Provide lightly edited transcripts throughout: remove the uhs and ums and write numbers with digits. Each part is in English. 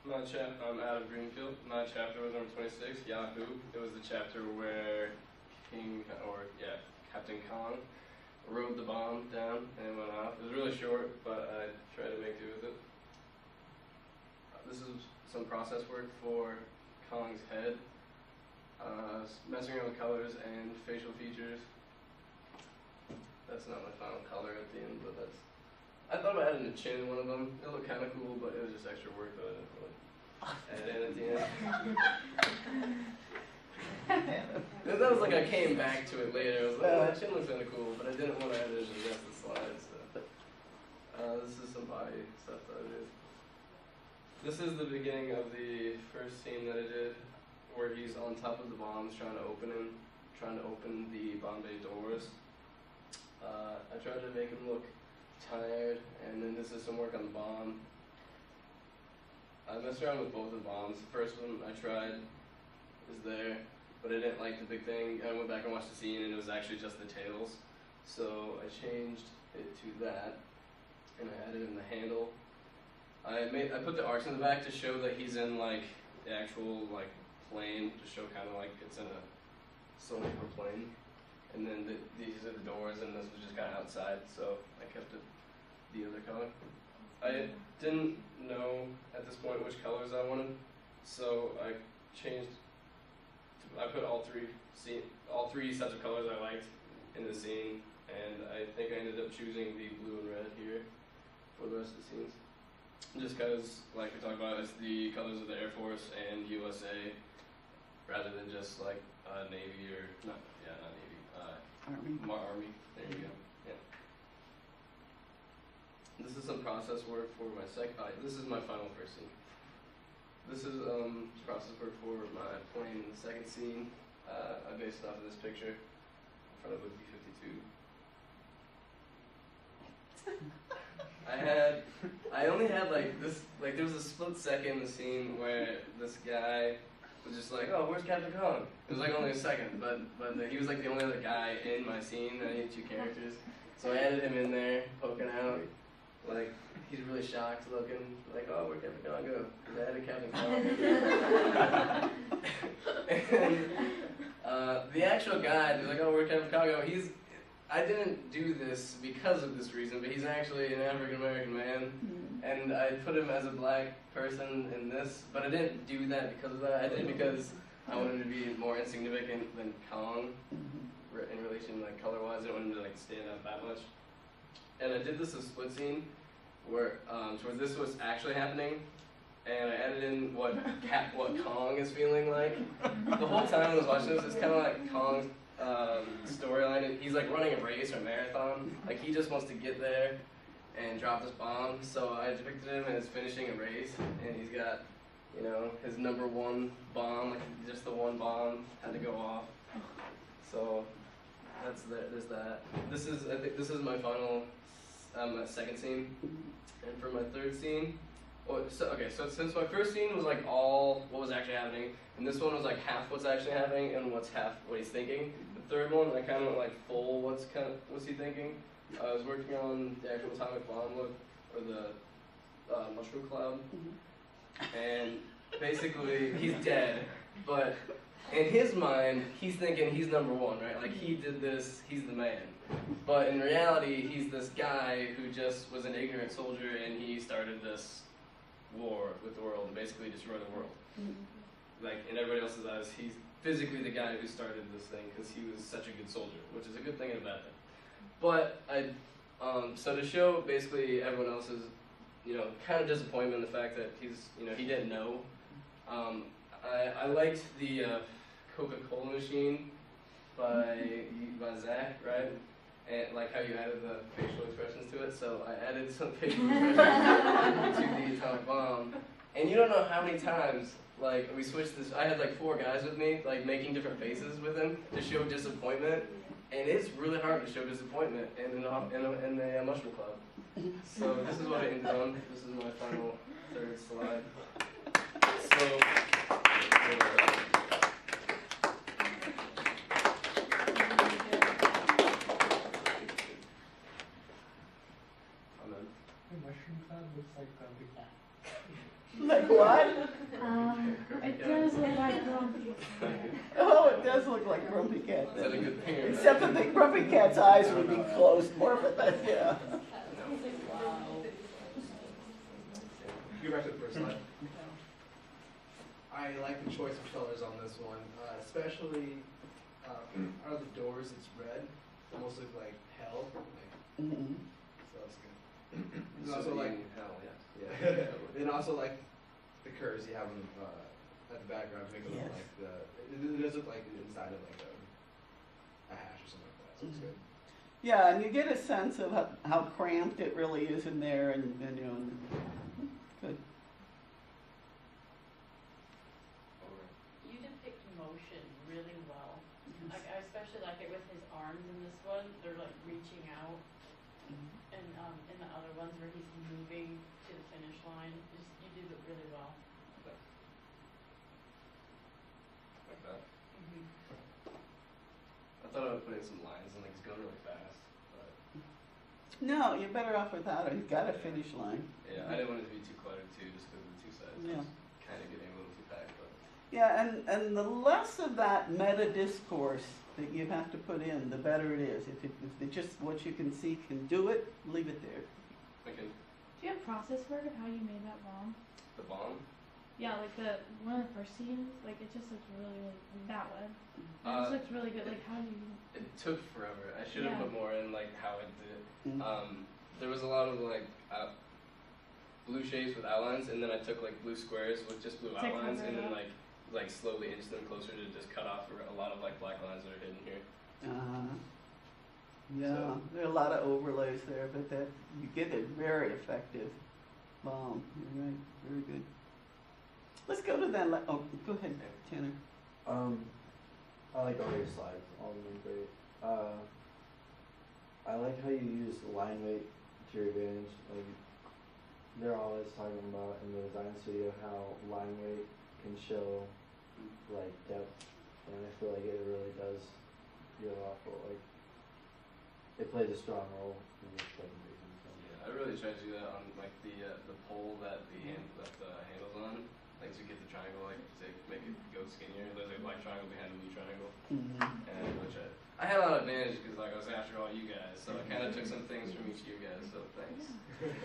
I'm out of Greenfield. My chapter was number 26, Yahoo. It was the chapter where Captain Kong rode the bomb down and it went off. It was really short, but I tried to make do with it. This is some process work for Kong's head. Messing around with colors and facial features. That's not my final color at the end, but that's... I thought about adding a chin in one of them. It looked kind of cool, but it was just extra work that I didn't really add in at the end. That was like I came back to it later. I was like, oh, that chin looks kind of cool, but I didn't want to add it in the rest of the slides. So. This is some body stuff that I did. This is the beginning of the first scene that I did, where he's on top of the bombs trying to open the bomb bay doors. I tried to make him look tired, and then this is some work on the bomb. I messed around with both of the bombs. The first one I tried was there, but I didn't like the big thing. I went back and watched the scene, and it was actually just the tails. So I changed it to that, and I added in the handle. I put the arcs in the back to show that he's in like the actual like plane, to show kind of like it's in a cylindrical plane. And then these are the doors, and this was just kind of outside, so I kept it the other color. I didn't know at this point which colors I wanted, so I put all three sets of colors I liked in the scene, and I think I ended up choosing the blue and red here for the rest of the scenes. Just because, like we talked about, it's the colors of the Air Force and USA, rather than just like Navy or not Navy. Army. There you go. Yeah. This is some process work for my this is my final first scene. This is process work for my plane in the second scene. I based it off of this picture in front of a B-52. I only had like this, like there was a split second in the scene where this guy was just like, oh, where's Captain Kong? It was like only a second, but he was like the only other guy in my scene. I needed two characters. So I added him in there, poking out. Like, he's really shocked looking, like, oh, where'd Captain Kong go? Because I added Captain Kong. And the actual guy, they're like, oh, where'd Captain Kong go? I didn't do this because of this reason, but he's actually an African-American man. And I put him as a black person in this, but I didn't do that because of that. I did it because I wanted him to be more insignificant than Kong in relation, like, color-wise. I didn't want him to, like, stand out that much. And I did this a split scene where this was actually happening, and I added in what Kong is feeling like. The whole time I was watching this, it's kind of like Kong's storyline. He's like running a race or a marathon. Like, he just wants to get there and drop this bomb. So I depicted him as finishing a race, and he's got, you know, his number one bomb, like just the one bomb had to go off. So there's that. I think this is my final second scene. And for my third scene, so since my first scene was like all what was actually happening, and this one was like half what's actually happening and what's half what he's thinking. The third one, I kind of went like full what's he thinking. I was working on the actual atomic bomb look, or the mushroom cloud, and basically he's dead, but in his mind, he's thinking he's number one, right? Like, he did this, he's the man. But in reality, he's this guy who just was an ignorant soldier, and he started this war with the world and basically destroyed the world. Like, in everybody else's eyes, he's physically the guy who started this thing because he was such a good soldier, which is a good thing and a bad thing. But so to show basically everyone else's, you know, kind of disappointment in the fact that he didn't know. I liked the Coca-Cola machine by Zach, right? And like how you added the facial expressions to it. So I added some facial expressions to the atomic bomb. And you don't know how many times, like, we switched this. I had like 4 guys with me, like, making different faces with him to show disappointment. And it's really hard to show disappointment in the mushroom club. So this is what I ended on. This is my final third slide. So. The mushroom cloud looks like Like what? It does look like Grumpy. Oh, it does look like Grumpy Cat. Is that a good thing? Or Except that the Grumpy Cat's eyes would be closed more, but that's, yeah. Go back to the first slide. I like the choice of colors on this one, especially out of the doors. It's red, almost look like hell. Like, Mhm. so that's good. And So also like, hell, yes. yeah. And also like the curves you have them at the background make it look Yes. like it does look like the inside of like a hash or something like that. So it's good. Yeah, and you get a sense of how cramped it really is in there, and you know, good. You depict emotion really well. Like I especially like it with his arms in this one. They're like reaching out, and in the other ones where he's moving to the finish line, you did it really well. Like that. I thought I would put in some lines and like he's going really fast, but No, you're better off without it. You've got a finish line. yeah, I didn't want it to be too cluttered too, just because of the two sides. Yeah. Kind of getting a little too packed, but Yeah, and the less of that meta discourse that you have to put in, the better it is. If it just what you can see can do it, leave it there. okay. Do you have process word of how you made that bomb? The bomb. Yeah, like one of the first scenes, like it just looks really, really that one. It just looks really good. Like how do you? It took forever. I should have Yeah. put more in like how I did it. Mm. There was a lot of like blue shapes with outlines, and then I took like blue squares with just blue To outlines, cover and it then up. like slowly inch them closer to just cut off a lot of like black lines that are hidden here. Yeah, So- there are a lot of overlays there, but that you get a very effective bomb. You're right, very good. Let's go to that. Oh, go ahead, Tanner. I like all your slides, all of them are great. I like how you use line weight to your advantage. Like, they're always talking about in the design studio how line weight can show like depth, and I feel like it really does feel awful. Like it plays a strong role in this presentation. So. Yeah, I really tried to do that on like the pole that the handle's on. Like to get the triangle, like to make it go skinnier. There's like a black triangle behind a blue triangle, and which I had a lot of advantage because like I was after all you guys, so I kind of took some things from each of you guys. So thanks.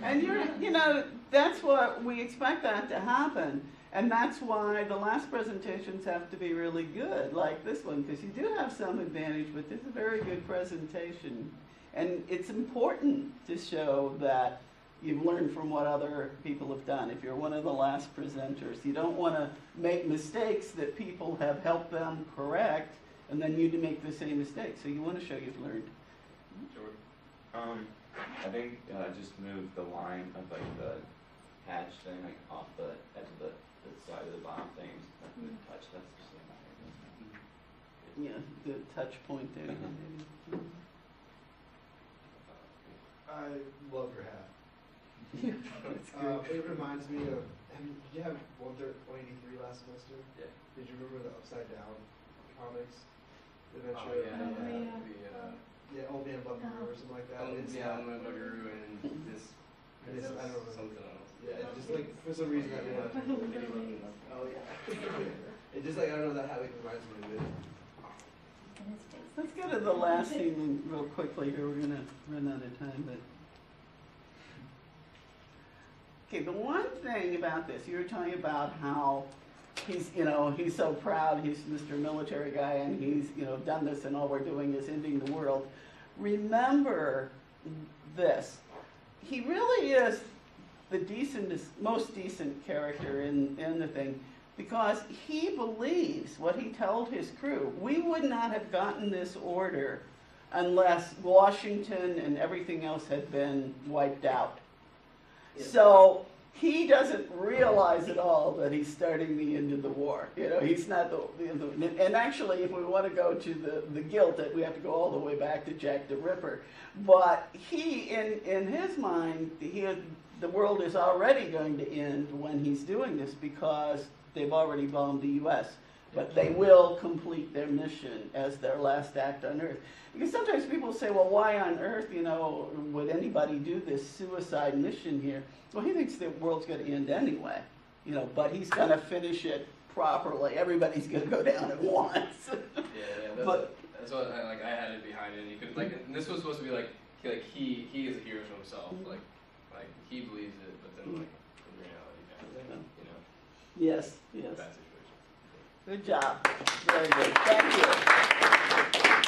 And you know, that's what we expect that to happen. And that's why the last presentations have to be really good, like this one, because you do have some advantage, but this is a very good presentation. And it's important to show that you've learned from what other people have done. If you're one of the last presenters, you don't want to make mistakes that people have helped them correct, and then you to make the same mistake. So you want to show you've learned. Sure. I think just move the line of like the hatch thing like off the edge of the side of the bottom things. Like the touch. That's just like my Yeah, the touch point there. I love your hat. That's good. It reminds me of. Did you have 183 last semester? Yeah. Did you remember the Upside Down comics? Adventure. Oh yeah, Oh, yeah. yeah. Yeah, Old Man Buckaroo or something like that. It's Yeah, not- I'm a buggeroo and this. It's, I don't know. Something else. Yeah, it's just like for some reason that one. Oh yeah. It just like I don't know that how it reminds me of it. Let's go to the last scene real quickly here. We're gonna run out of time, but okay. The one thing about this, you were talking about how he's, he's so proud. He's Mr. Military guy, and he's, done this, and all we're doing is ending the world. Remember this: he really is the most decent character in the thing. Because he believes what he told his crew. We would not have gotten this order unless Washington and everything else had been wiped out. Yeah. So he doesn't realize at all that he's starting the end of the war. He's not and actually, if we want to go to the guilt, that we have to go all the way back to Jack the Ripper. But he, in his mind, the world is already going to end when he's doing this because they've already bombed the U.S. but they will complete their mission as their last act on Earth. Because sometimes people say, well, why on Earth, would anybody do this suicide mission here? Well, he thinks the world's going to end anyway, but he's going to finish it properly. Everybody's going to go down at once. That's what I had it behind it. And you could and this was supposed to be he is a hero to himself. Like he believes it, but then in reality, Yes. bad situation. Good job. Very good. Thank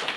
you.